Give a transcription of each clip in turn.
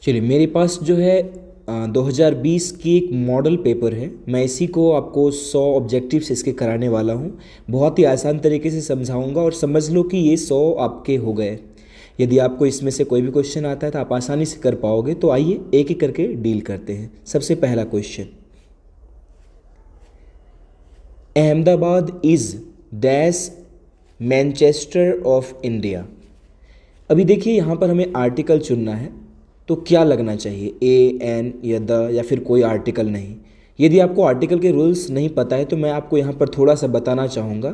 चलिए, मेरे पास जो है 2020 की एक मॉडल पेपर है। मैं इसी को आपको 100 ऑब्जेक्टिव्स इसके कराने वाला हूँ। बहुत ही आसान तरीके से समझाऊंगा और समझ लो कि ये 100 आपके हो गए। यदि आपको इसमें से कोई भी क्वेश्चन आता है तो आप आसानी से कर पाओगे। तो आइए एक एक करके डील करते हैं। सबसे पहला question, Ahmedabad is dash Manchester of India. अभी देखिए, यहाँ पर हमें आर्टिकल चुनना है, तो क्या लगना चाहिए, ए, एन या द, या फिर कोई आर्टिकल नहीं। यदि आपको आर्टिकल के रूल्स नहीं पता है तो मैं आपको यहाँ पर थोड़ा सा बताना चाहूँगा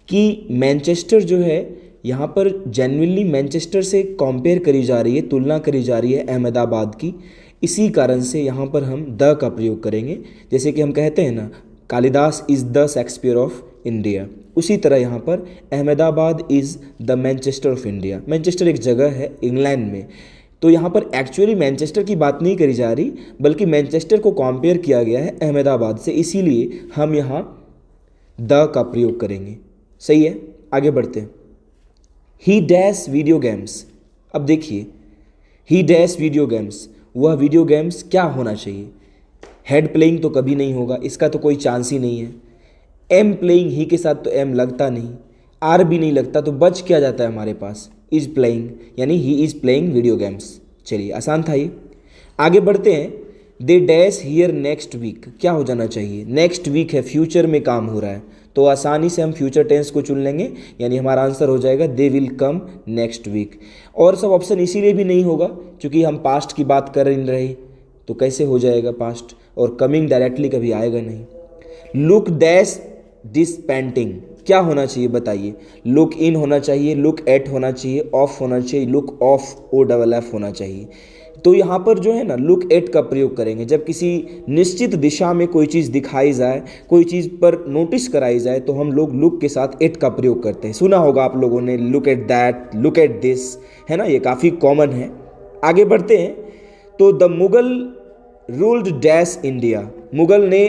कि मैनचेस्टर जो है, यहाँ पर जेन्युइनली मैनचेस्टर से कंपेयर करी जा रही है, तुलना करी जा रही है अहमदाबाद की। इसी कारण से यहाँ पर हम द का प्रयोग करेंगे। जैसे कि हम कहते हैं ना, Kalidas is the Shakespeare of India, उसी तरह यहाँ पर Ahmedabad is the Manchester of India. Manchester एक जगह है इंग्लैंड में, तो यहाँ पर एक्चुअली मैनचेस्टर की बात नहीं करी जा रही, बल्कि मैनचेस्टर को कंपेयर किया गया है अहमदाबाद से, इसीलिए हम यहाँ द का प्रयोग करेंगे। सही है, आगे बढ़ते हैं। ही डैश वीडियो गेम्स। अब देखिए, ही डैश वीडियो गेम्स, वह वीडियो गेम्स क्या होना चाहिए। हेड प्लेइंग तो कभी नहीं होगा, इसका तो कोई चांस ही नहीं है। एम प्लेइंग, ही के साथ तो एम लगता नहीं, आर भी नहीं लगता, तो बच क्या जाता है हमारे पास, इज प्लेइंग, यानी he is playing video games. चलिए, आसान था ये। आगे बढ़ते हैं। They dash here next week, क्या हो जाना चाहिए, नेक्स्ट वीक है, फ्यूचर में काम हो रहा है, तो आसानी से हम फ्यूचर टेंस को चुन लेंगे, यानी हमारा आंसर हो जाएगा they will come next week. और सब ऑप्शन इसीलिए भी नहीं होगा क्योंकि हम पास्ट की बात कर नहीं रहे, तो कैसे हो जाएगा पास्ट, और कमिंग डायरेक्टली कभी आएगा नहीं। लुक डैश दिस पेंटिंग, क्या होना चाहिए बताइए, लुक इन होना चाहिए, लुक एट होना चाहिए, ऑफ होना चाहिए, look off o double f होना चाहिए। तो यहाँ पर जो है ना, लुक एट का प्रयोग करेंगे जब किसी निश्चित दिशा में कोई चीज़ दिखाई जाए, कोई चीज़ पर नोटिस कराई जाए, तो हम लोग लुक के साथ एट का प्रयोग करते हैं। सुना होगा आप लोगों ने, look at that, look at this, है ना, ये काफ़ी कॉमन है। आगे बढ़ते हैं। तो the Mughal ruled dash India, Mughal ने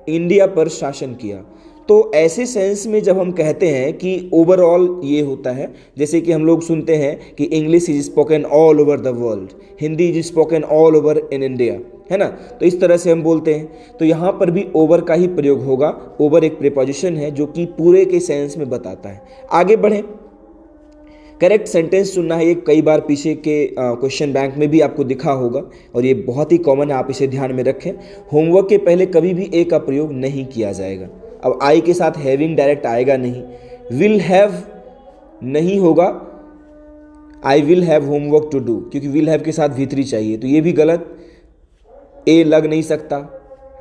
इंडिया पर शासन किया। तो ऐसे सेंस में जब हम कहते हैं कि ओवरऑल ये होता है, जैसे कि हम लोग सुनते हैं कि English is spoken all over the world, Hindi is spoken all over in India, है ना, तो इस तरह से हम बोलते हैं। तो यहाँ पर भी ओवर का ही प्रयोग होगा। ओवर एक प्रीपोजिशन है जो कि पूरे के सेंस में बताता है। आगे बढ़ें। करेक्ट सेंटेंस चुनना है। ये कई बार पीछे के क्वेश्चन बैंक में भी आपको दिखा होगा और ये बहुत ही कॉमन है, आप इसे ध्यान में रखें। होमवर्क के पहले कभी भी ए का प्रयोग नहीं किया जाएगा। अब आई के साथ हैविंग डायरेक्ट आएगा नहीं, विल हैव नहीं होगा, I will have homework to do, क्योंकि विल हैव के साथ V3 चाहिए, तो ये भी गलत। ए लग नहीं सकता,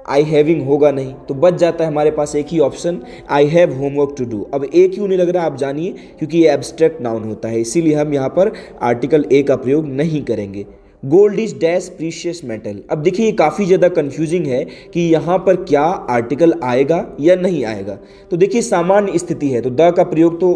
आई हैविंग होगा नहीं, तो बच जाता है हमारे पास एक ही option, I have homework to do. अब ए क्यों नहीं लग रहा आप जानिए, क्योंकि ये एब्स्ट्रैक्ट नाउन होता है, इसीलिए हम यहाँ पर आर्टिकल ए का प्रयोग नहीं करेंगे। Gold is dash precious metal. अब देखिए, ये काफ़ी ज़्यादा कंफ्यूजिंग है कि यहाँ पर क्या आर्टिकल आएगा या नहीं आएगा। तो देखिए, सामान्य स्थिति है तो द का प्रयोग तो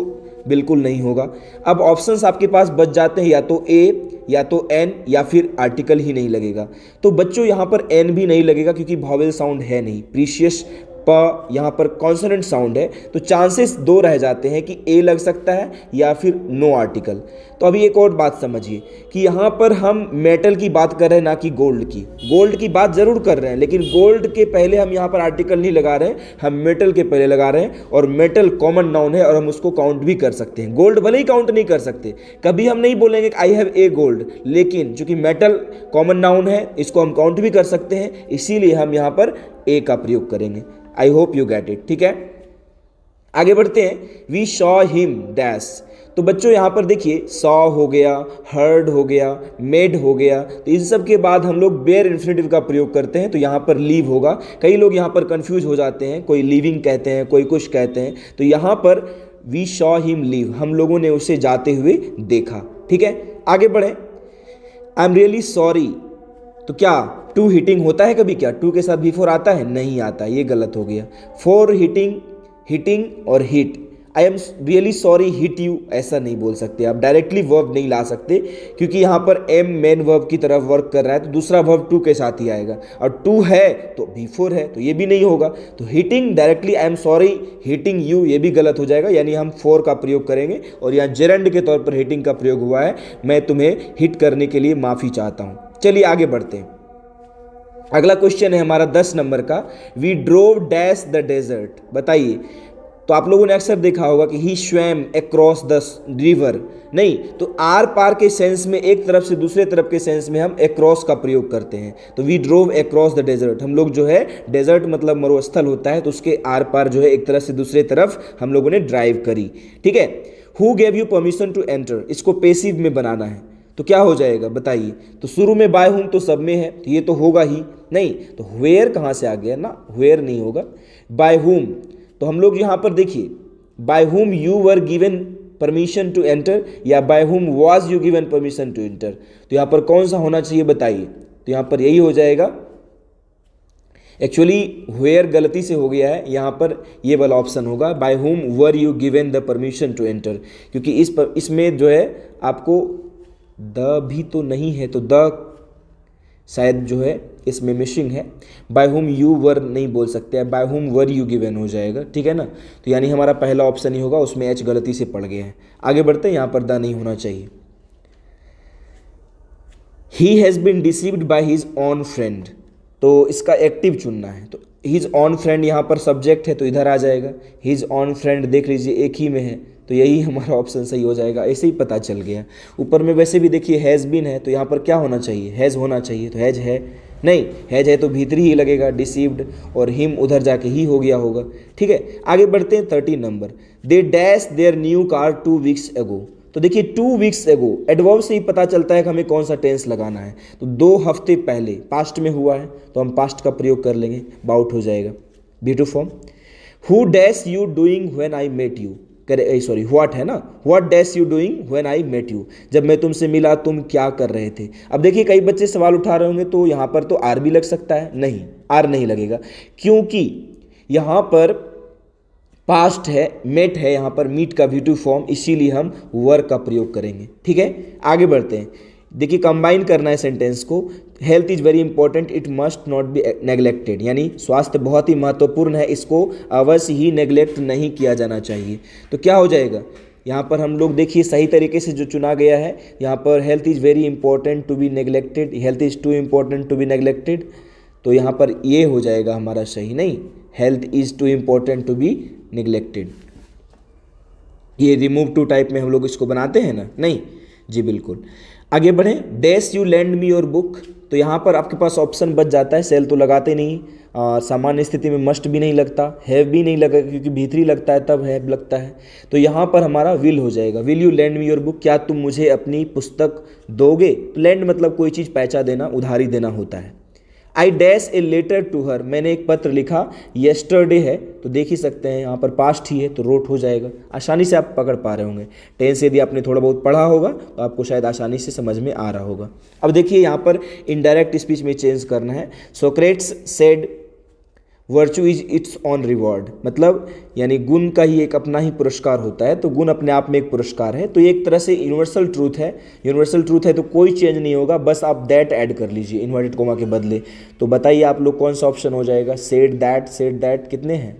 बिल्कुल नहीं होगा। अब ऑप्शंस आपके पास बच जाते हैं, या तो ए, या तो एन, या फिर आर्टिकल ही नहीं लगेगा। तो बच्चों यहाँ पर एन भी नहीं लगेगा क्योंकि वॉवेल साउंड है नहीं, प्रीशियस प यहाँ पर कॉन्सोनेंट साउंड है, तो चांसेस दो रह जाते हैं कि ए लग सकता है या फिर नो आर्टिकल। तो अभी एक और बात समझिए कि यहाँ पर हम मेटल की बात कर रहे हैं, ना कि गोल्ड की। गोल्ड की बात जरूर कर रहे हैं, लेकिन गोल्ड के पहले हम यहाँ पर आर्टिकल नहीं लगा रहे हैं, हम मेटल के पहले लगा रहे हैं। और मेटल कॉमन नाउन है और हम उसको काउंट भी कर सकते हैं। गोल्ड भले ही काउंट नहीं कर सकते, कभी हम नहीं बोलेंगे कि आई हैव ए गोल्ड, लेकिन चूंकि मेटल कॉमन नाउन है, इसको हम काउंट भी कर सकते हैं, इसीलिए हम यहाँ पर ए का प्रयोग करेंगे। I hope you get it, ठीक है। आगे बढ़ते हैं। We saw him dash. तो बच्चों यहाँ पर देखिए, सॉ हो गया, हर्ड हो गया, मेड हो गया, तो इन सब के बाद हम लोग बेयर इन्फिनेटिव का प्रयोग करते हैं, तो यहाँ पर लीव होगा। कई लोग यहाँ पर कंफ्यूज हो जाते हैं, कोई लिविंग कहते हैं, कोई कुछ कहते हैं, तो यहाँ पर वी सॉ हिम लीव, हम लोगों ने उसे जाते हुए देखा, ठीक है। आगे बढ़े। आई एम रियली सॉरी, तो क्या टू हिटिंग होता है कभी, क्या टू के साथ बिफोर आता है, नहीं आता, ये गलत हो गया। फॉर हिटिंग, हिटिंग और hit, I am really sorry hit you, ऐसा नहीं बोल सकते आप, डायरेक्टली वर्ब नहीं ला सकते, क्योंकि यहाँ पर एम मेन वर्ब की तरफ वर्क कर रहा है, तो दूसरा वर्ब टू के साथ ही आएगा, और टू है तो बिफोर है, तो ये भी नहीं होगा। तो hitting directly I am sorry hitting you, ये भी गलत हो जाएगा, यानी हम फॉर का प्रयोग करेंगे। और यहाँ जेरेंड के तौर पर हिटिंग का प्रयोग हुआ है, मैं तुम्हें हिट करने के लिए माफ़ी चाहता हूँ। चलिए आगे बढ़ते हैं। अगला क्वेश्चन है हमारा 10 नंबर का, we drove dash the desert. बताइए, तो आप लोगों ने अक्सर देखा होगा कि he swam across the river, नहीं तो आर पार के सेंस में एक तरफ से दूसरे तरफ के सेंस में हम अक्रॉस का प्रयोग करते हैं। तो we drove across the desert, हम लोग जो है, डेजर्ट मतलब मरुस्थल होता है, तो उसके आर पार जो है एक तरफ से दूसरे तरफ हम लोगों ने ड्राइव करी। ठीक है, who gave you permission to enter, इसको पेसिव में बनाना है, तो क्या हो जाएगा बताइए। तो शुरू में बाय हुम तो सब में है, तो ये तो होगा ही नहीं, तो वेयर कहाँ से आ गया ना, वेयर नहीं होगा, बाय हुम। तो हम लोग यहाँ पर देखिए, by whom you were given permission to enter या by whom was you given permission to enter, तो यहाँ पर कौन सा होना चाहिए बताइए। तो यहाँ पर यही हो जाएगा, एक्चुअली वेयर गलती से हो गया है, यहाँ पर ये वाला ऑप्शन होगा, by whom were you given the permission to enter, क्योंकि इसमें जो है आपको द भी तो नहीं है, तो द शायद जो है इसमें मिसिंग है, बाय हुम यू वर नहीं बोल सकते, bye whom were you given हो जाएगा। ठीक है ना, तो यानी हमारा पहला ऑप्शन ही होगा, उसमें एच गलती से पड़ गया है। आगे बढ़ते हैं, यहाँ पर द नहीं होना चाहिए। He has been deceived by his own friend, तो इसका एक्टिव चुनना है, तो हिज ऑन फ्रेंड यहाँ पर सब्जेक्ट है तो इधर आ जाएगा, हिज ऑन फ्रेंड देख लीजिए एक ही में है, तो यही हमारा ऑप्शन सही हो जाएगा। ऐसे ही पता चल गया। ऊपर में वैसे भी देखिए हैज़ बीन है, तो यहाँ पर क्या होना चाहिए, हैज़ होना चाहिए, तो हैज़ है नहीं, हैज़ है तो भीतरी ही लगेगा, डिसीव्ड, और हिम उधर जाके ही हो गया होगा। ठीक है, आगे बढ़ते हैं 13 number, they dash their new car 2 weeks एगो। तो देखिए 2 वीक्स एगो, एडवर्ब से ही पता चलता है कि हमें कौन सा टेंस लगाना है, तो 2 हफ्ते पहले पास्ट में हुआ है, तो हम पास्ट का प्रयोग कर लेंगे, बाउट हो जाएगा। B two form, who dash you doing when I met you, sorry what है ना, what dash you doing when I met you, जब मैं तुमसे मिला तुम क्या कर रहे थे। अब देखिए कई बच्चे सवाल उठा रहे होंगे, तो यहाँ पर तो आर भी लग सकता है, नहीं आर नहीं लगेगा, क्योंकि यहाँ पर पास्ट है, मेट है, यहाँ पर मीट का V2 फॉर्म, इसीलिए हम वर का प्रयोग करेंगे। ठीक है, आगे बढ़ते हैं। देखिए कंबाइन करना है सेंटेंस को, health is very important, it must not be neglected, यानी स्वास्थ्य बहुत ही महत्वपूर्ण है, इसको अवश्य ही नेग्लेक्ट नहीं किया जाना चाहिए। तो क्या हो जाएगा, यहाँ पर हम लोग देखिए सही तरीके से जो चुना गया है, यहाँ पर health is very important to be neglected, health is too important to be neglected, तो यहाँ पर ये हो जाएगा हमारा सही, नहीं health is too important to be neglected. ये रिमूव टू टाइप में हम लोग इसको बनाते हैं ना, नहीं जी बिल्कुल। आगे बढ़ें, dash you land me your book, तो यहाँ पर आपके पास ऑप्शन बच जाता है, सेल तो लगाते नहीं, सामान्य स्थिति में मस्ट भी नहीं लगता, हैव भी नहीं लगेगा क्योंकि भीतरी लगता है तब हैव लगता है, तो यहाँ पर हमारा विल हो जाएगा, will you land me your book, क्या तुम मुझे अपनी पुस्तक दोगे। तो लैंड मतलब कोई चीज़ पैसा देना, उधारी देना होता है। I dash a letter to her, मैंने एक पत्र लिखा, येस्टरडे है तो देख ही सकते हैं यहाँ पर पास्ट ही है तो रोट हो जाएगा, आसानी से आप पकड़ पा रहे होंगे। टेंस यदि आपने थोड़ा बहुत पढ़ा होगा तो आपको शायद आसानी से समझ में आ रहा होगा। अब देखिए यहाँ पर इनडायरेक्ट स्पीच में चेंज करना है। Socrates said virtue is it's on reward, मतलब यानी गुण का ही एक अपना ही पुरस्कार होता है, तो गुण अपने आप में एक पुरस्कार है, तो ये एक तरह से यूनिवर्सल ट्रूथ है। यूनिवर्सल ट्रूथ है तो कोई चेंज नहीं होगा, बस आप दैट ऐड कर लीजिए इन्वर्टेड कोमा के बदले। तो बताइए आप लोग कौन सा ऑप्शन हो जाएगा, सेड दैट कितने हैं,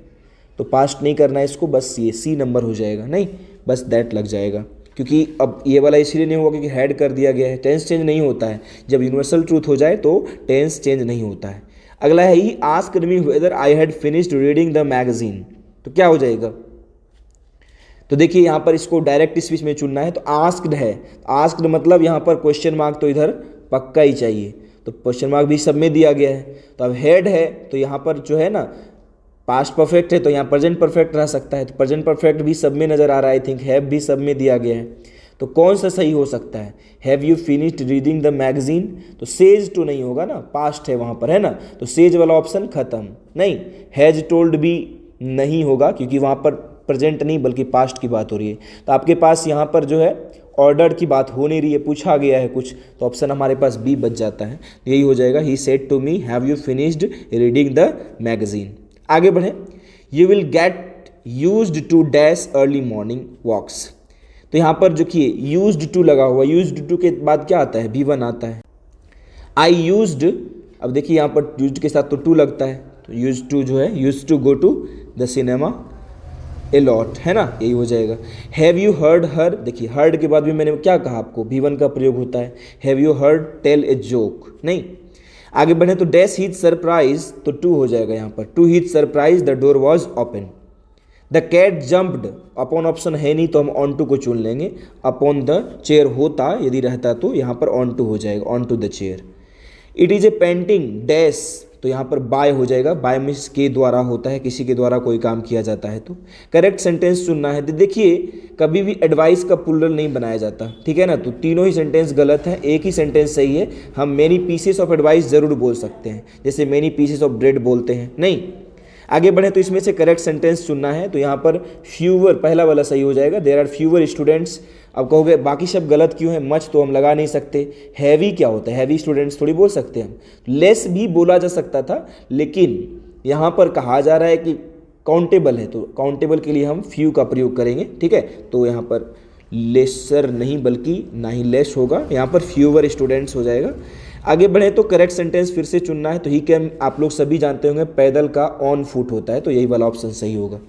तो पास्ट नहीं करना है इसको, बस ये सी नंबर हो जाएगा, नहीं बस दैट लग जाएगा, क्योंकि अब ये वाला इसलिए नहीं होगा क्योंकि हेड कर दिया गया है, टेंस चेंज नहीं होता है, जब यूनिवर्सल ट्रूथ हो जाए तो टेंस चेंज नहीं होता है। अगला है he asked me whether I had finished reading the magazine, तो क्या हो जाएगा, तो देखिए यहाँ पर इसको डायरेक्ट स्पीच में चुनना है, तो आस्क्ड है, आस्क्ड मतलब यहाँ पर क्वेश्चन मार्क तो इधर पक्का ही चाहिए, तो क्वेश्चन मार्क भी सब में दिया गया है। तो अब हेड है तो यहाँ पर जो है ना पास्ट परफेक्ट है तो यहाँ प्रेजेंट परफेक्ट रह सकता है, तो प्रेजेंट परफेक्ट भी सब में नज़र आ रहा है, आई थिंक हैव भी सब में दिया गया है, तो कौन सा सही हो सकता है, have you finished reading the magazine, तो सेज टू नहीं होगा ना, पास्ट है वहाँ पर है ना, तो सेज वाला ऑप्शन खत्म, नहीं हैज टोल्ड भी नहीं होगा क्योंकि वहाँ पर प्रेजेंट नहीं बल्कि पास्ट की बात हो रही है, तो आपके पास यहाँ पर जो है ऑर्डर की बात हो नहीं रही है, पूछा गया है कुछ, तो ऑप्शन हमारे पास बी बच जाता है, यही हो जाएगा, he said to me have you finished reading the magazine. आगे बढ़ें, you will get used to dash early morning walks, तो यहाँ पर जो कि यूज्ड टू लगा हुआ, यूज्ड टू के बाद क्या आता है, V1 आता है। आई यूज्ड, अब देखिए यहाँ पर यूज्ड के साथ तो टू लगता है, तो यूज्ड टू जो है used to go to the cinema, a lot, है ना, यही हो जाएगा। हैव यू हर्ड हर, देखिए हर्ड के बाद भी मैंने क्या कहा आपको, V1 का प्रयोग होता है। Have you heard tell a joke, नहीं। आगे बढ़े तो डैश हीज सरप्राइज, तो टू हो जाएगा यहाँ पर, to his surprise the door was open. The cat jumped, upon option है नहीं तो हम ऑन टू को चुन लेंगे। अपॉन द चेयर होता यदि रहता तो यहाँ पर ऑन टू हो जाएगा, on to the chair. It is a painting dash, तो यहाँ पर बाय हो जाएगा, बाय मीन्स के द्वारा होता है, किसी के द्वारा कोई काम किया जाता है। तो करेक्ट सेंटेंस चुनना है। देखिए कभी भी एडवाइस का प्लूरल नहीं बनाया जाता, ठीक है ना, तो तीनों ही सेंटेंस गलत है, एक ही सेंटेंस सही है। हम मेनी पीसेस ऑफ एडवाइस जरूर बोल सकते हैं, जैसे मेनी पीसेस ऑफ ब्रेड बोलते हैं, नहीं। आगे बढ़े तो इसमें से करेक्ट सेंटेंस चुनना है, तो यहाँ पर फ्यूवर पहला वाला सही हो जाएगा। There are fewer students. अब कहोगे बाकी शब्द गलत क्यों है, मच तो हम लगा नहीं सकते। हैवी क्या होता है, हैवी स्टूडेंट्स थोड़ी बोल सकते हैं हम। लेस भी बोला जा सकता था, लेकिन यहाँ पर कहा जा रहा है कि काउंटेबल है, तो काउंटेबल के लिए हम फ्यू का प्रयोग करेंगे, ठीक है। तो यहाँ पर लेसर नहीं बल्कि ना ही लेस होगा, यहाँ पर फ्यूवर स्टूडेंट्स हो जाएगा। आगे बढ़े तो करेक्ट सेंटेंस फिर से चुनना है, तो ही कैन आप लोग सभी जानते होंगे पैदल का ऑन फुट होता है, तो यही वाला ऑप्शन सही होगा।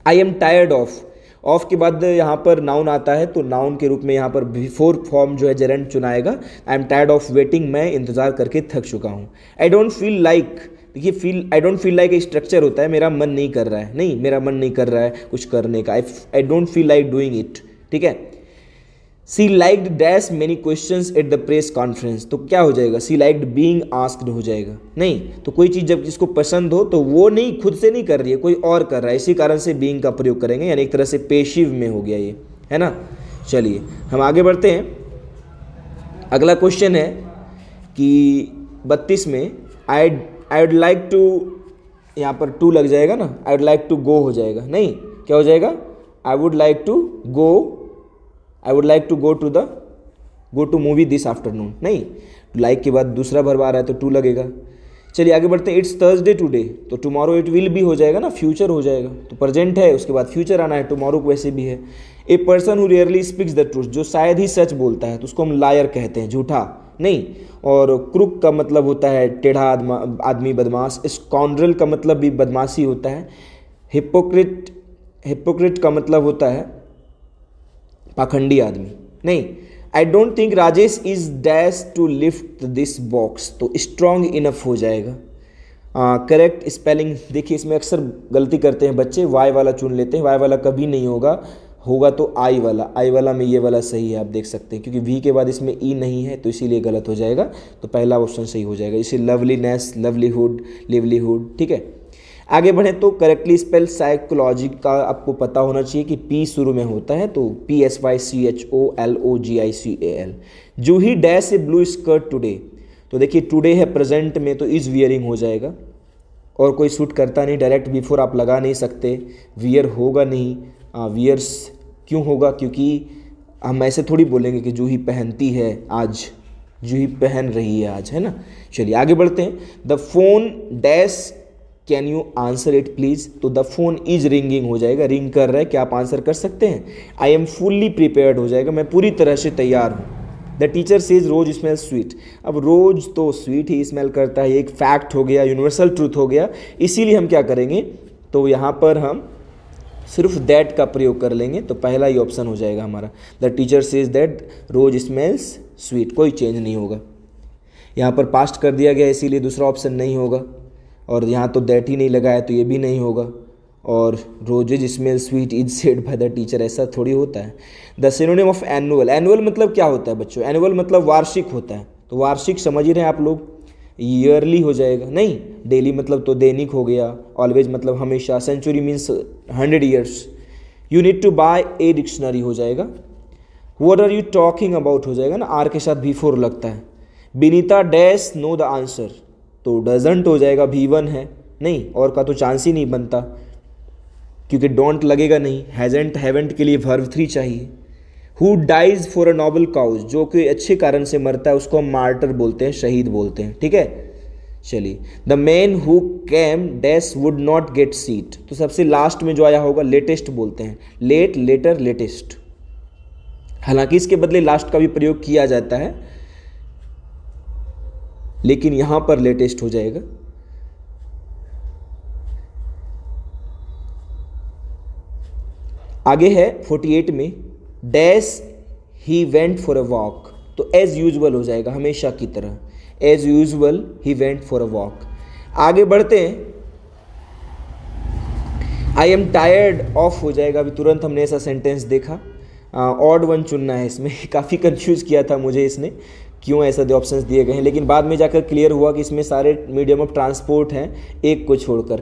आई एम टायर्ड ऑफ, ऑफ के बाद यहाँ पर नाउन आता है, तो नाउन के रूप में यहाँ पर बिफोर फॉर्म जो है जेरेंट चुनाएगा। I am tired of waiting, मैं इंतजार करके थक चुका हूँ। आई डोंट फील लाइक, देखिए आई डोंट फील लाइक स्ट्रक्चर होता है, मेरा मन नहीं कर रहा है, नहीं मेरा मन नहीं कर रहा है कुछ करने का। I don't feel like doing it, ठीक है। She liked dash many questions at the press conference, तो क्या हो जाएगा, सी लाइक्ड बीइंग आस्क्ड हो जाएगा, नहीं। तो कोई चीज़ जब जिसको पसंद हो तो वो नहीं खुद से नहीं कर रही है, कोई और कर रहा है, इसी कारण से बीइंग का प्रयोग करेंगे, यानी एक तरह से पेशिव में हो गया ये, है ना। चलिए हम आगे बढ़ते हैं। अगला क्वेश्चन है कि 32 में आई वुड लाइक टू, यहाँ पर टू लग जाएगा ना, I would like to go हो जाएगा, नहीं क्या हो जाएगा, I would like to go, I would like to go to movie this afternoon, नहीं। लाइक के बाद दूसरा वर्ब आ रहा है तो टू लगेगा। चलिए आगे बढ़ते हैं। इट्स थर्सडे टुडे, तो टुमारो इट विल भी हो जाएगा ना, फ्यूचर हो जाएगा, तो प्रेजेंट है उसके बाद फ्यूचर आना है, टुमारो वैसे भी है। A person who rarely speaks the truth, जो शायद ही सच बोलता है तो उसको हम लायर कहते हैं, झूठा, नहीं। और क्रुक का मतलब होता है टेढ़ा आदमी, बदमाश। स्काउंड्रल का मतलब भी बदमाशी होता है। हिपोक्रेट का मतलब होता है पाखंडी आदमी, नहीं। I don't think Rajesh is dash to lift this box, तो स्ट्रॉन्ग इनफ हो जाएगा। करेक्ट स्पेलिंग, देखिए इसमें अक्सर गलती करते हैं बच्चे, वाई वाला चुन लेते हैं, वाई वाला कभी नहीं होगा, होगा तो आई वाला में ये वाला सही है, आप देख सकते हैं, क्योंकि वी के बाद इसमें ई नहीं है तो इसीलिए गलत हो जाएगा, तो पहला ऑप्शन सही हो जाएगा। इसे लवलीनेस, लवलीहुड, लिवलीहुड, ठीक है। आगे बढ़े तो करेक्टली स्पेल साइकोलॉजी का आपको पता होना चाहिए कि पी शुरू में होता है, तो PSYCHOLOGICAL। जूही डैश ए ब्लू स्कर्ट टुडे, तो देखिए टुडे है प्रेजेंट में तो इज वियरिंग हो जाएगा, और कोई सूट करता नहीं, डायरेक्ट बिफोर आप लगा नहीं सकते, वियर होगा नहीं, वियर्स क्यों होगा, क्योंकि हम ऐसे थोड़ी बोलेंगे कि जूही पहनती है आज, जूही पहन रही है आज, है ना। चलिए आगे बढ़ते हैं। The phone dash can you answer it please, तो द फोन इज रिंगिंग हो जाएगा, रिंग कर रहा है, क्या आप आंसर कर सकते हैं। आई एम फुल्ली प्रिपेयर्ड हो जाएगा, मैं पूरी तरह से तैयार हूँ। The teacher says rose smell sweet, अब रोज तो स्वीट ही स्मेल करता है, एक फैक्ट हो गया, यूनिवर्सल ट्रूथ हो गया, इसीलिए हम क्या करेंगे, तो यहाँ पर हम सिर्फ दैट का प्रयोग कर लेंगे, तो पहला ही ऑप्शन हो जाएगा हमारा। The teacher says that rose smells sweet, कोई चेंज नहीं होगा। यहाँ पर पास्ट कर दिया गया इसीलिए दूसरा ऑप्शन नहीं होगा, और यहाँ तो दैट ही नहीं लगा है तो ये भी नहीं होगा। और roses smell sweet is said by the teacher, ऐसा थोड़ी होता है। The synonym of annual, annual मतलब क्या होता है बच्चों, एनुअल मतलब वार्षिक होता है, तो वार्षिक समझ ही रहे हैं आप लोग, ईयरली हो जाएगा, नहीं। डेली मतलब तो दैनिक हो गया, ऑलवेज मतलब हमेशा, century means 100 years. You need to buy a dictionary हो जाएगा। What are you talking about हो जाएगा ना, आर के साथ बिफोर लगता है। Binita dash know the answer, तो डजंट हो जाएगा, V1 है, नहीं, और का तो चांस ही नहीं बनता, क्योंकि डोंट लगेगा नहीं। हैजेंट हैवेंट के लिए वर्ब 3 चाहिए। Who dies for a noble cause, जो कि अच्छे कारण से मरता है उसको हम मार्टर बोलते हैं, शहीद बोलते हैं, ठीक है। चलिए the man who came dash would not get seat, तो सबसे लास्ट में जो आया होगा लेटेस्ट बोलते हैं, लेट, लेटर, लेटेस्ट। हालांकि इसके बदले लास्ट का भी प्रयोग किया जाता है, लेकिन यहां पर लेटेस्ट हो जाएगा। आगे है 48 में, dash he went for a walk, तो एज यूजुअल हो जाएगा, हमेशा की तरह, as usual he went for a walk. आगे बढ़ते हैं, आई एम टायर्ड ऑफ हो जाएगा, अभी तुरंत हमने ऐसा सेंटेंस देखा। ऑड वन चुनना है इसमें काफ़ी कंफ्यूज किया था मुझे इसने, क्यों ऐसा दो ऑप्शंस दिए गए हैं, लेकिन बाद में जाकर क्लियर हुआ कि इसमें सारे मीडियम ऑफ ट्रांसपोर्ट हैं, एक को छोड़कर,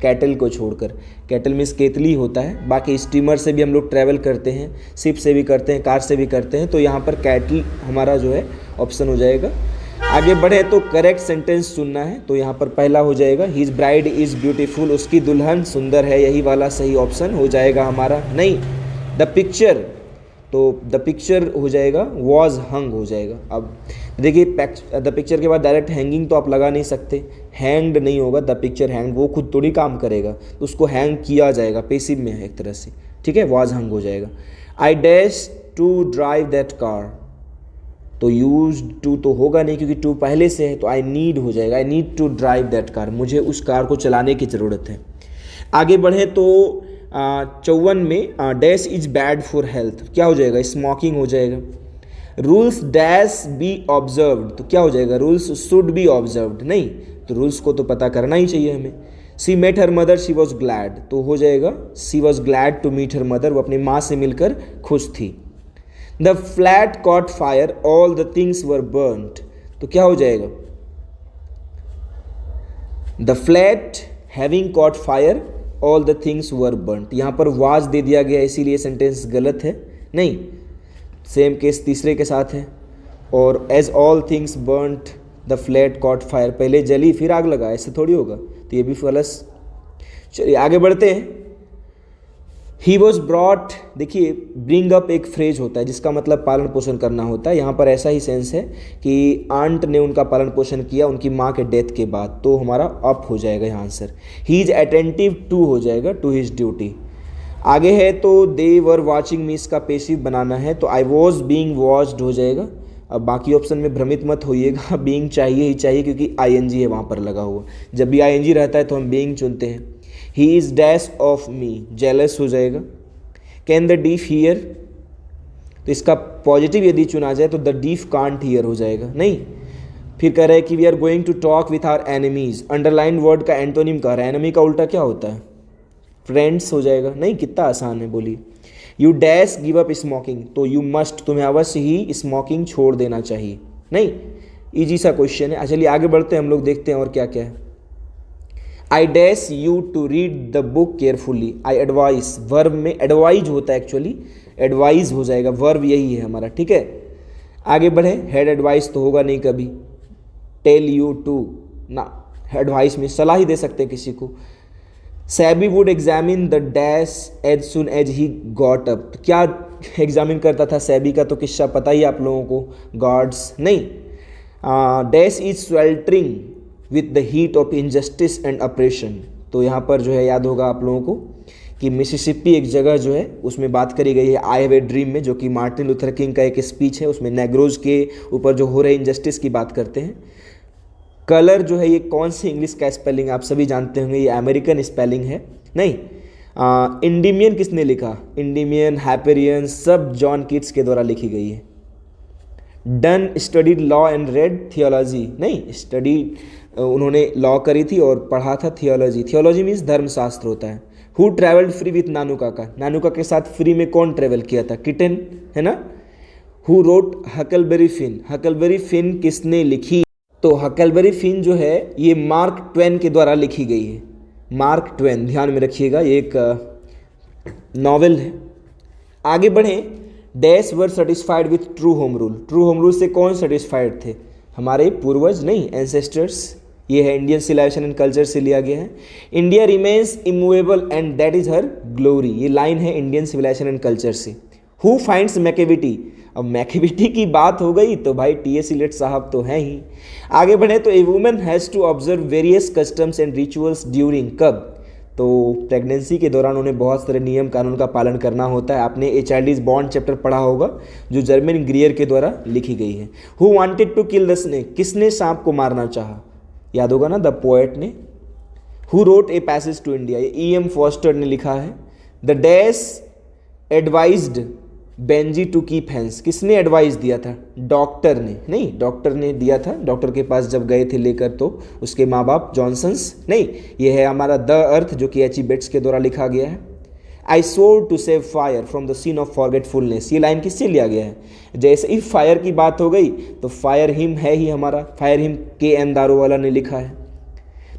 कैटल को छोड़कर। कैटल मीन्स केतली होता है, बाकी स्टीमर से भी हम लोग ट्रैवल करते हैं, शिप से भी करते हैं, कार से भी करते हैं, तो यहाँ पर कैटल हमारा जो है ऑप्शन हो जाएगा। आगे बढ़े तो करेक्ट सेंटेंस चुनना है, तो यहाँ पर पहला हो जाएगा हिज ब्राइड इज़ ब्यूटीफुल, उसकी दुल्हन सुंदर है, यही वाला सही ऑप्शन हो जाएगा हमारा। नहीं, द पिक्चर, तो द पिक्चर हो जाएगा, वॉज हंग हो जाएगा। अब देखिए द पिक्चर के बाद डायरेक्ट हैंगिंग तो आप लगा नहीं सकते, हैंग्ड नहीं होगा, द पिक्चर हैंग, वो खुद थोड़ी काम करेगा, तो उसको हैंग किया जाएगा, पेसिव में है एक तरह से, ठीक है, वॉज हंग हो जाएगा। I dash to drive that car, तो यूज टू तो होगा नहीं क्योंकि टू पहले से है, तो आई नीड हो जाएगा, I need to drive that car, मुझे उस कार को चलाने की ज़रूरत है। आगे बढ़े तो 54 में dash is bad for health, क्या हो जाएगा, स्मोकिंग हो जाएगा। रूल्स डैश बी ऑब्जर्व्ड, तो क्या हो जाएगा, रूल्स शुड बी ऑब्जर्व्ड, नहीं, तो रूल्स को तो पता करना ही चाहिए हमें। She met her mother she was glad, तो हो जाएगा she was glad to meet her mother, वो अपनी माँ से मिलकर खुश थी। The flat caught fire all the things were burned, तो क्या हो जाएगा, the flat having caught fire all the things were burned, यहाँ पर वाज दे दिया गया इसीलिए सेंटेंस गलत है, नहीं, सेम केस तीसरे के साथ है। और as all things burned the flat caught fire, पहले जली फिर आग लगा, ऐसे थोड़ी होगा, तो ये भी फलस। चलिए आगे बढ़ते हैं। ही वॉज ब्रॉट, देखिए ब्रिंग अप एक फ्रेज होता है जिसका मतलब पालन पोषण करना होता है, यहाँ पर ऐसा ही सेंस है कि आंट ने उनका पालन पोषण किया उनकी माँ के डेथ के बाद, तो हमारा अप हो जाएगा यहाँ answer. He is attentive to हो जाएगा, टू हिज ड्यूटी। आगे है तो दे वर वॉचिंग मी, इसका पेसिव बनाना है, तो आई वॉज बींग वॉच्ड हो जाएगा। अब बाकी ऑप्शन में भ्रमित मत होइएगा, बीइंग चाहिए ही चाहिए क्योंकि आईएनजी है वहाँ पर लगा हुआ, जब भी आईएनजी रहता है तो हम बीइंग चुनते हैं। He is dash of me, jealous हो जाएगा। कैन द डीफ हियर, तो इसका पॉजिटिव यदि चुना जाए तो द डीफ कांट हियर हो जाएगा, नहीं। फिर कह रहे हैं कि we are going to talk with our enemies, underline word का एंटोनिम कह रहा है, एनिमी का उल्टा क्या होता है, फ्रेंड्स हो जाएगा, नहीं, कितना आसान है बोलिए। You dash give up smoking, तो यू मस्ट, तुम्हें अवश्य ही स्मोकिंग छोड़ देना चाहिए, नहीं, इजी सा क्वेश्चन है। चलिए आगे बढ़ते हैं, हम लोग देखते हैं और क्या क्या है। I dash you to read the book carefully, I advice, verb में एडवाइज होता है एक्चुअली, एडवाइज हो जाएगा, वर्ब यही है हमारा, ठीक है। आगे बढ़े, हेड एडवाइस तो होगा नहीं कभी, टेल यू टू ना, एडवाइस में सलाह ही दे सकते हैं किसी को। Sabi would examine the dash as soon as he got up, क्या एग्जामिन करता था सैबी का तो किस्सा पता ही आप लोगों को, गॉड्स, नहीं। Dash is sweltering with the heat of injustice and oppression, तो यहाँ पर जो है याद होगा आप लोगों को कि मिसिसिपी एक जगह जो है उसमें बात करी गई है आई हैव ए ड्रीम में, जो कि मार्टिन लूथर किंग का एक स्पीच है, उसमें नेग्रोज के ऊपर जो हो रहे इनजस्टिस की बात करते हैं। कलर जो है ये कौन सी इंग्लिश का स्पेलिंग आप सभी जानते होंगे, ये अमेरिकन स्पेलिंग है, नहीं। इंडिमियन किसने लिखा, इंडिमियन, हैपेरियन, सब जॉन कीट्स के द्वारा लिखी गई है। Done studied law and red theology, नहीं, स्टडी उन्होंने लॉ करी थी और पढ़ा था थियोलॉजी, थियोलॉजी मीन्स धर्मशास्त्र होता है। हु ट्रैवल्ड फ्री विथ नानुका का, नानुका के साथ फ्री में कौन ट्रैवल किया था, किटन, है ना। Who wrote Huckleberry Finn, Huckleberry Finn किसने लिखी, तो हकलबेरी फिन जो है ये मार्क ट्वेन के द्वारा लिखी गई है, मार्क ट्वेन, ध्यान में रखिएगा, ये एक नॉवेल है। आगे बढ़ें, dash were satisfied with true home rule, true home rule से कौन सेटिस्फाइड थे, हमारे पूर्वज, नहीं, एंसेस्टर्स, ये है इंडियन सिविलाइजेशन एंड कल्चर से लिया गया है। India remains immovable and that is her glory, ये लाइन है इंडियन सिविलाइजेशन एंड कल्चर से। हु फाइंड्स मैकेविटी, अब मैकेविटी की बात हो गई तो भाई टी.एस. इलियट साहब तो हैं ही। आगे बढ़े तो a woman has to observe various customs and rituals during, कब, तो प्रेगनेंसी के दौरान उन्हें बहुत सारे नियम कानून का पालन करना होता है। आपने a child is born chapter पढ़ा होगा जो जर्मन ग्रियर के द्वारा लिखी गई है। Who wanted to kill the snake, किसने सांप को मारना चाहा, याद होगा ना, द पोएट ने। Who wrote a passage to India, ये E.M. फॉस्टर ने लिखा है। The dash advised Benjy to keep hens, किसने एडवाइस दिया था? डॉक्टर ने, नहीं, डॉक्टर ने दिया था। डॉक्टर के पास जब गए थे लेकर तो उसके माँ बाप जॉनसन्स, नहीं, ये है हमारा द अर्थ जो कि H.E. बेट्स के द्वारा लिखा गया है। I swore to save fire from the scene of forgetfulness, ये लाइन किससे लिया गया है? जैसे ही फायर की बात हो गई तो फायर हिम है ही हमारा, फायर हिम K.M. दारोवाला ने लिखा है।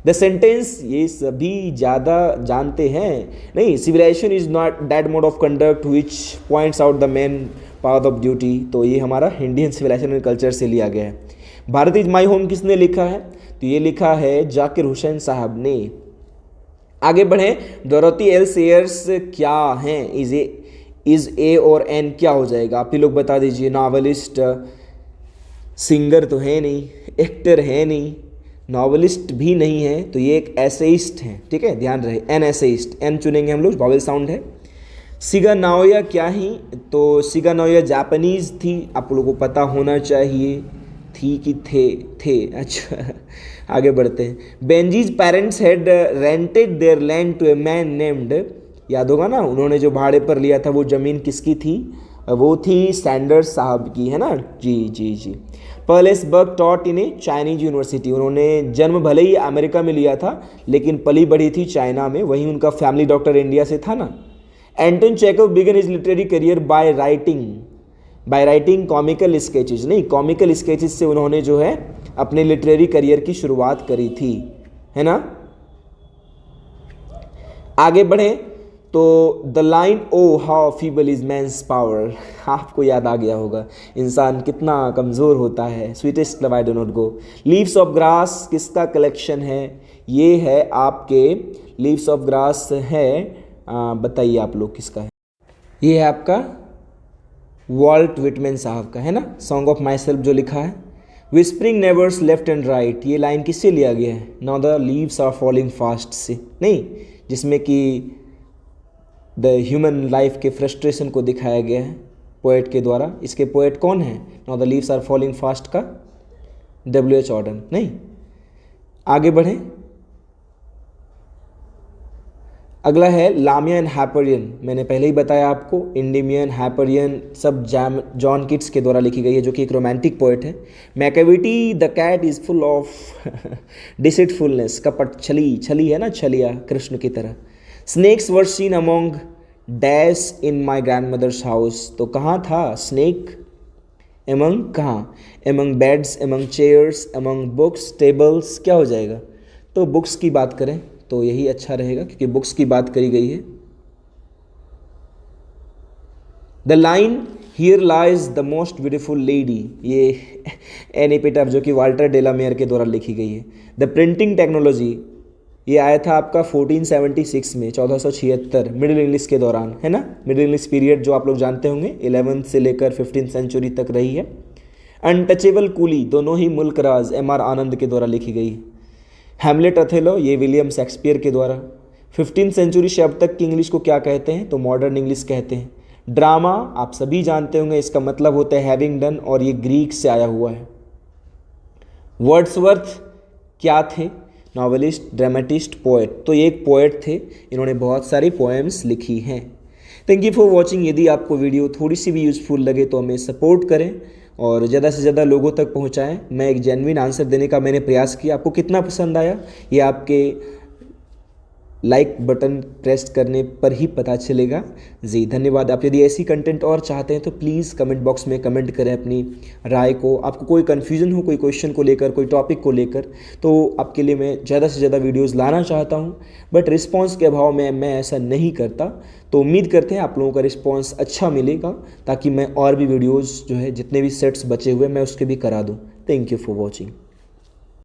द सेंटेंस ये सभी ज़्यादा जानते हैं, नहीं, civilization is not that mode of conduct which points out the main path of duty, तो ये हमारा इंडियन सिविलाइजेशन एंड कल्चर से लिया गया है। भारत इज माई होम किसने लिखा है? तो ये लिखा है जाकिर हुसैन साहब ने। आगे बढ़ें, डोरोथी एल सेयर्स क्या हैं? इज ए और एन क्या हो जाएगा? आप ही लोग बता दीजिए। नॉवलिस्ट, सिंगर तो है नहीं, एक्टर है नहीं, नॉवलिस्ट भी नहीं है, तो ये एक एसेइस्ट है, ठीक है, ध्यान रहे, एन एसेइस्ट, एन चुनेंगे हम लोग, वॉवेल साउंड है। सिगा नाओया क्या ही? तो सिगा नाओया जापानीज थी, आप लोगों को पता होना चाहिए, थी कि थे, अच्छा आगे बढ़ते हैं। Benji's parents had rented their land to a man named, याद होगा ना, उन्होंने जो भाड़े पर लिया था वो ज़मीन किसकी थी? वो थी सैंडर्स साहब की, है ना, जी। Pearl S Buck taught in a Chinese university, उन्होंने जन्म भले ही अमेरिका में लिया था लेकिन पली बढ़ी थी चाइना में, वहीं उनका फैमिली डॉक्टर इंडिया से था ना। Anton Chekhov began his literary career by writing comical sketches, नहीं, कॉमिकल स्केचेस से उन्होंने जो है अपने लिटरेरी करियर की शुरुआत करी थी, है ना। आगे बढ़े तो the line O how feeble is man's power, आपको याद आ गया होगा, इंसान कितना कमज़ोर होता है। Sweetest love I do not go. Leaves of grass किसका कलेक्शन है? ये है आपके लीव्स ऑफ ग्रास है, बताइए आप लोग किसका है? ये है आपका वॉल्ट विटमैन साहब का, है ना, सॉन्ग ऑफ माई सेल्फ जो लिखा है। Whispering neighbours left and right, ये लाइन किससे लिया गया है? Now the leaves are falling fast से, नहीं, जिसमें कि द ह्यूमन लाइफ के फ्रस्ट्रेशन को दिखाया गया है पोएट के द्वारा। इसके पोएट कौन है? Now the leaves are falling fast का W.H. ऑर्डन, नहीं। आगे बढ़ें, अगला है लामिया एंड हैपरियन, मैंने पहले ही बताया आपको, इंडिमियन, हैपरियन सब जॉन किट्स के द्वारा लिखी गई है जो कि एक रोमांटिक पोएट है। Macavity the cat is full of deceitfulness, कपट, छली है ना, छलिया कृष्ण की तरह। Snakes were seen among dash in my grandmother's house, तो कहाँ था स्नेक? एमंग कहाँ? Among beds, among chairs, among books, tables, क्या हो जाएगा? तो बुक्स की बात करें तो यही अच्छा रहेगा क्योंकि बुक्स की बात करी गई है। The line here lies the most beautiful lady, ये एन एपिटाफ जो कि वाल्टर डेलामेयर के द्वारा लिखी गई है। द प्रिंटिंग टेक्नोलॉजी, ये आया था आपका 1476 में, 1476 मिडिल इंग्लिश के दौरान, है ना, मिडिल इंग्लिश पीरियड जो आप लोग जानते होंगे 11th से लेकर 15th सेंचुरी तक रही है। अनटचेबल कूली, दोनों ही मुल्क राज, M.R. आनंद के द्वारा लिखी गई। हैमलेट अथेलो, ये विलियम शेक्सपियर के द्वारा। 15th सेंचुरी से अब तक की इंग्लिश को क्या कहते हैं? तो मॉडर्न इंग्लिश कहते हैं। ड्रामा आप सभी जानते होंगे, इसका मतलब होता है हैविंग डन, और ये ग्रीक से आया हुआ है। वर्ड्सवर्थ क्या थे? नॉवेलिस्ट, ड्रामेटिस्ट, पोएट, तो ये एक पोएट थे, इन्होंने बहुत सारी पोएम्स लिखी हैं। Thank you for watching. यदि आपको वीडियो थोड़ी सी भी यूज़फुल लगे तो हमें सपोर्ट करें और ज़्यादा से ज़्यादा लोगों तक पहुंचाएं। मैं एक जेन्युइन आंसर देने का मैंने प्रयास किया, आपको कितना पसंद आया ये आपके लाइक बटन प्रेस करने पर ही पता चलेगा। जी धन्यवाद। आप यदि ऐसी कंटेंट और चाहते हैं तो प्लीज़ कमेंट बॉक्स में कमेंट करें अपनी राय को। आपको कोई कन्फ्यूज़न हो कोई क्वेश्चन को लेकर, कोई टॉपिक को लेकर, तो आपके लिए मैं ज़्यादा से ज़्यादा वीडियोस लाना चाहता हूं, बट रिस्पांस के अभाव में मैं ऐसा नहीं करता। तो उम्मीद करते हैं आप लोगों का रिस्पांस अच्छा मिलेगा ताकि मैं और भी वीडियोज़ जो है जितने भी सेट्स बचे हुए मैं उसके भी करा दूँ। Thank you for watching.